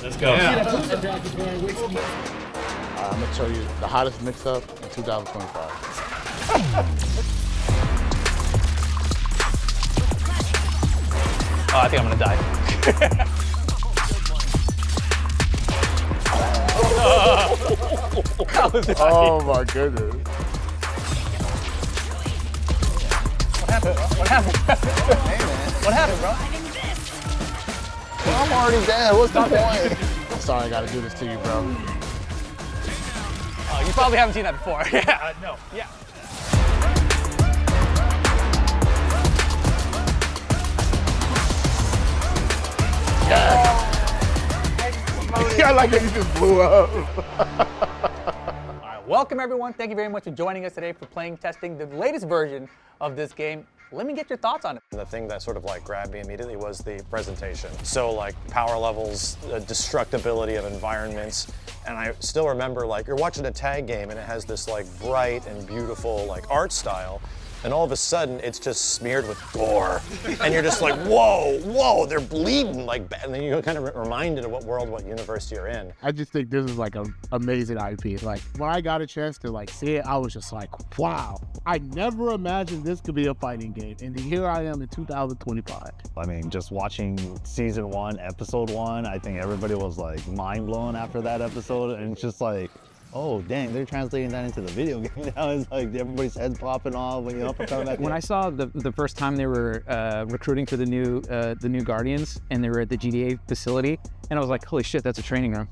Let's go. Yeah. I'm gonna show you the hottest mix-up in 2025. Oh, I think I'm gonna die. Oh my goodness. What happened? What happened? Hey, man. What happened, bro? I'm already dead. What's the point? I'm sorry I gotta do this to you, bro. Oh, you probably haven't seen that before. Yeah. No. Yeah. I like that you just blew up. Welcome everyone, thank you very much for joining us today for playing testing the latest version of this game. Let me get your thoughts on it. The thing that sort of like grabbed me immediately was the presentation. So like power levels, destructibility of environments, and I still remember like you're watching a tag game and it has this like bright and beautiful like art style, and all of a sudden it's just smeared with gore, and you're just like, whoa, whoa, they're bleeding like, and then you're kind of reminded of what world, what universe you're in. I just think this is like an amazing IP. Like when I got a chance to like see it, I was just like, wow. I never imagined this could be a fighting game, and here I am in 2025. I mean, just watching season 1, episode 1, I think everybody was like mind blown after that episode, and it's just like, oh dang, they're translating that into the video game now. It's like everybody's heads popping off when you're up and coming back. When I saw the first time they were recruiting for the new Guardians, and they were at the GDA facility, and I was like, holy shit, that's a training room.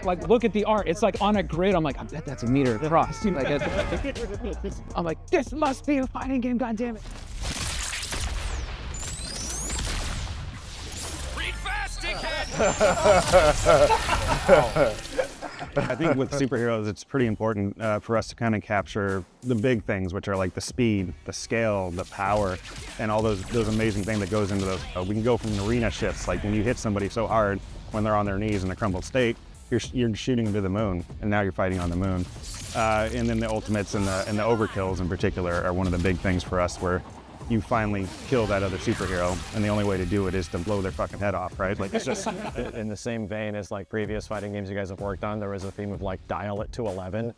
Like, look at the art. It's like on a grid. I'm like, I bet that's a meter across. Like, I'm like, this must be a fighting game, goddammit. Read fast, dickhead! I think with superheroes, it's pretty important for us to kind of capture the big things, which are like the speed, the scale, the power, and all those amazing things that goes into those. We can go from arena shifts, like when you hit somebody so hard when they're on their knees in a crumbled state, you're shooting to the moon, and now you're fighting on the moon. And then the ultimates and the overkills in particular are one of the big things for us, where you finally kill that other superhero, and the only way to do it is to blow their fucking head off, right? Like, it's just In the same vein as like previous fighting games you guys have worked on, there was a theme of like dial it to 11.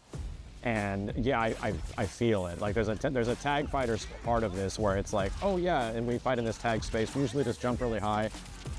And yeah, I feel it. Like there's a tag fighters part of this where it's like, oh yeah, and we fight in this tag space. We usually just jump really high.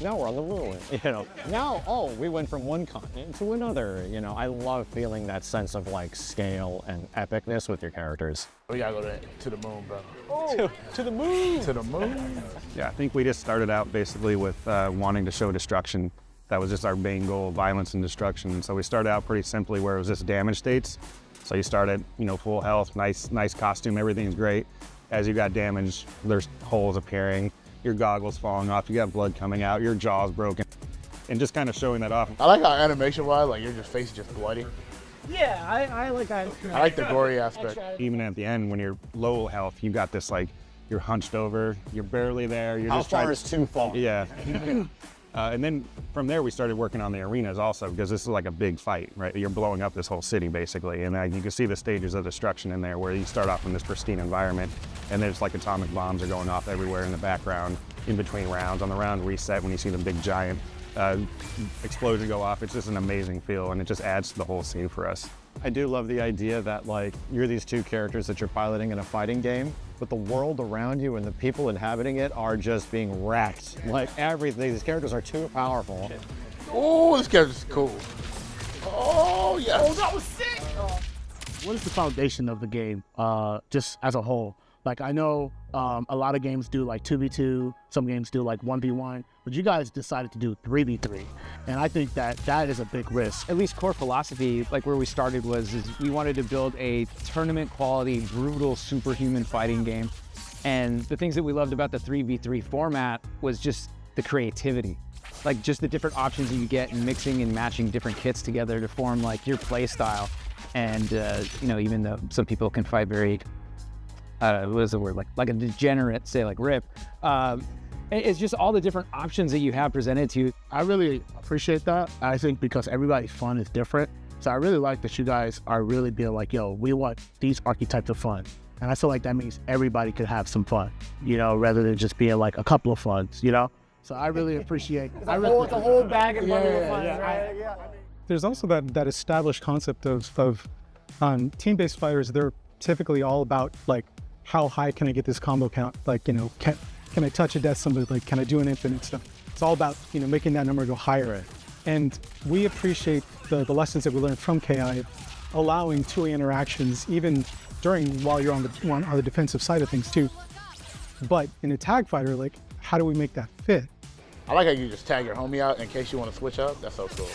Now we're on the moon, you know. Now, oh, we went from one continent to another. You know, I love feeling that sense of like scale and epicness with your characters. We gotta go to the moon, bro. Oh, to the moon! To the moon. yeah, I think we just started out basically with wanting to show destruction. That was just our main goal, violence and destruction. So we started out pretty simply where it was just damage states. So you start at, you know, full health, nice costume, everything's great. As you got damage, there's holes appearing, your goggles falling off, you got blood coming out, your jaw's broken, and just kind of showing that off. I like how animation-wise, like your face is just bloody. Yeah, I like that. I like the gory aspect. Even at the end, when you're low health, you got this like, you're hunched over, you're barely there. You're How just far trying is too far? Yeah. And then from there, we started working on the arenas also, because this is like a big fight, right? You're blowing up this whole city basically, and you can see the stages of destruction in there, where you start off in this pristine environment, and there's like atomic bombs are going off everywhere in the background, in between rounds. On the round reset, when you see the big giant explosion go off, it's just an amazing feel, and it just adds to the whole scene for us. I do love the idea that like you're these two characters that you're piloting in a fighting game, but the world around you and the people inhabiting it are just being wrecked. Like everything, these characters are too powerful. Oh, this character's cool. Oh, yes. Oh, that was sick! What is the foundation of the game, just as a whole? Like, I know a lot of games do like 2v2, some games do like 1v1, but you guys decided to do 3v3. And I think that is a big risk. At least core philosophy, like where we started is we wanted to build a tournament quality, brutal, superhuman fighting game. And the things that we loved about the 3v3 format was just the creativity. Like just the different options that you get and mixing and matching different kits together to form like your play style. And you know, even though some people can fight very, what is the word, like a degenerate, say like Rip, it's just all the different options that you have presented to you. I really appreciate that. I think because everybody's fun is different. So I really like that you guys are really being like, yo, we want these archetypes of fun. And I feel like that means everybody could have some fun, you know, rather than just being like a couple of funs, you know? So I really appreciate. It's a whole bag in front of you. Right? There's also that established concept of team-based fighters. They're typically all about like, how high can I get this combo count? Like, you know, can I touch a death somebody? Like, can I do an infinite stuff? It's all about, you know, making that number go higher. Right. And we appreciate the lessons that we learned from KI, allowing 2-way interactions even while you're on the defensive side of things too. But in a tag fighter, like, how do we make that fit? I like how you just tag your homie out in case you want to switch up. That's so cool.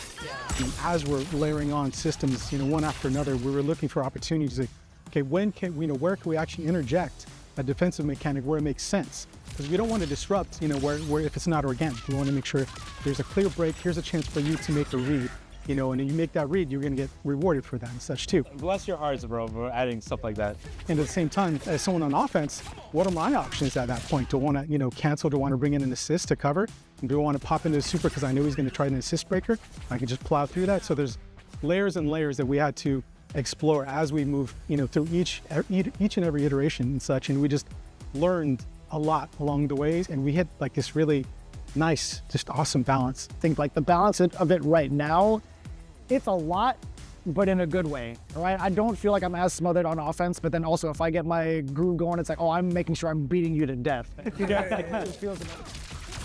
And as we're layering on systems, you know, one after another, we were looking for opportunities. Like, okay, where can we actually interject a defensive mechanic where it makes sense? Because we don't want to disrupt, you know, where if it's not organic. We want to make sure there's a clear break. Here's a chance for you to make a read, you know, and if you make that read, you're going to get rewarded for that and such too. Bless your hearts, bro, for adding stuff like that. And at the same time, as someone on offense, what are my options at that point? Do I want to, you know, cancel? Do I want to bring in an assist to cover? Do I want to pop into the super because I know he's going to try an assist breaker? I can just plow through that. So there's layers and layers that we had to explore as we move, you know, through each and every iteration and such. And we just learned a lot along the ways, and we hit like this really nice, just awesome balance. I think like the balance of it right now, it's a lot, but in a good way, right? I don't feel like I'm as smothered on offense, but then also if I get my groove going, it's like, oh, I'm making sure I'm beating you to death. You know, like, that just feels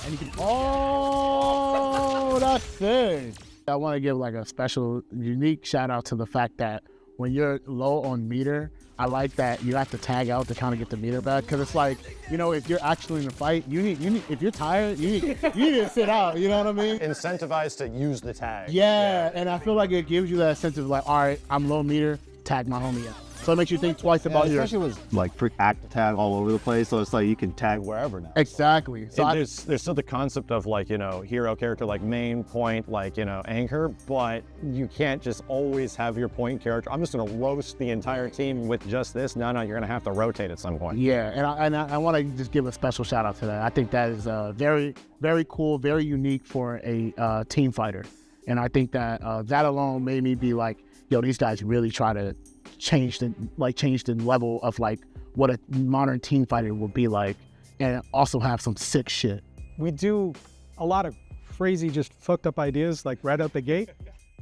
and you can, oh, that's sick. I want to give like a special, unique shout out to the fact that when you're low on meter, I like that you have to tag out to kind of get the meter back, because it's like, you know, if you're actually in a fight, you need if you're tired, you need to sit out, you know what I mean? Incentivized to use the tag. Yeah, and I feel like it gives you that sense of like, all right, I'm low meter, tag my homie out. So it makes you think twice about your... Especially with like free active tag all over the place, so it's like you can tag wherever now. Exactly. So there's still the concept of like, you know, hero character, like main point, like, you know, anchor, but you can't just always have your point character. I'm just gonna roast the entire team with just this. No, you're gonna have to rotate at some point. Yeah, and I want to just give a special shout out to that. I think that is very, very cool, very unique for a team fighter. And I think that that alone made me be like, yo, these guys really try to change the level of like what a modern team fighter will be like, and also have some sick shit. We do a lot of crazy, just fucked up ideas like right out the gate,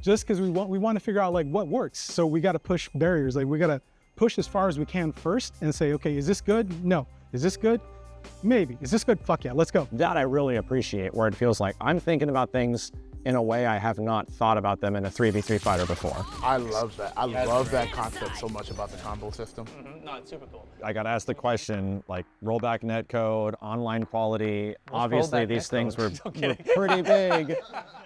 just because we want to figure out like what works. So we got to push barriers. Like we got to push as far as we can first and say, okay, is this good? No. Is this good? Maybe. Is this good? Fuck yeah, let's go. That I really appreciate, where it feels like I'm thinking about things in a way I have not thought about them in a 3v3 fighter before. I love that. I love that concept so much about the combo system. No, it's super cool. I got asked the question, like rollback netcode, online quality. Obviously these things were pretty big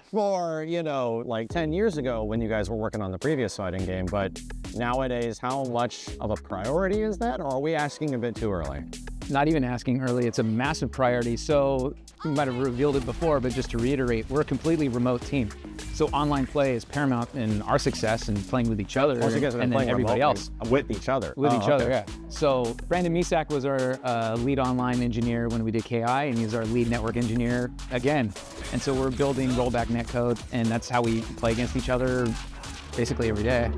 for, you know, like 10 years ago when you guys were working on the previous fighting game, but nowadays, how much of a priority is that, or are we asking a bit too early? Not even asking early, it's a massive priority. So we might have revealed it before, but just to reiterate, we're a completely remote team. So online play is paramount in our success and playing with each other, Also, you guys have been and then playing everybody remotely else. With each other. With each other, okay. yeah. So Brandon Misak was our lead online engineer when we did KI, and he's our lead network engineer again. And so we're building rollback netcode, and that's how we play against each other basically every day.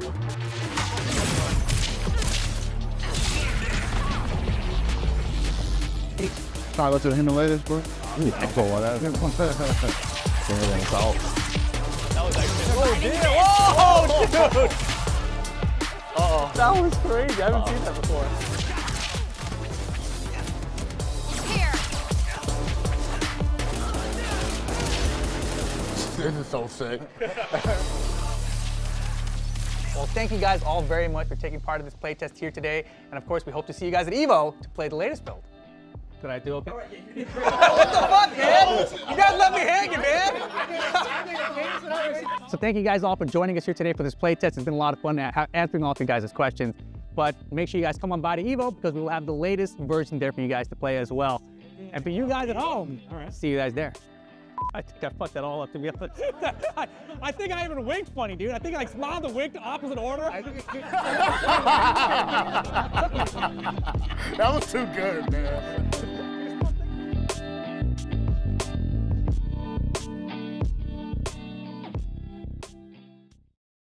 Sorry, let's do the Himalayas, bro. Cool, whatever. Oh, dude! Uh-oh. That was crazy. I haven't seen that before. This is so sick. Well, thank you guys all very much for taking part in this playtest here today. And of course, we hope to see you guys at Evo to play the latest build. Did I do okay? What the fuck, man? You guys left me hanging, man. So thank you guys all for joining us here today for this playtest. It's been a lot of fun answering all of you guys' questions. But make sure you guys come on by to Evo, because we will have the latest version there for you guys to play as well. And for you guys at home, see you guys there. I think I fucked that all up, to be honest. I think I even winked funny, dude. I think I like smiled and winked opposite order. That was too good, man.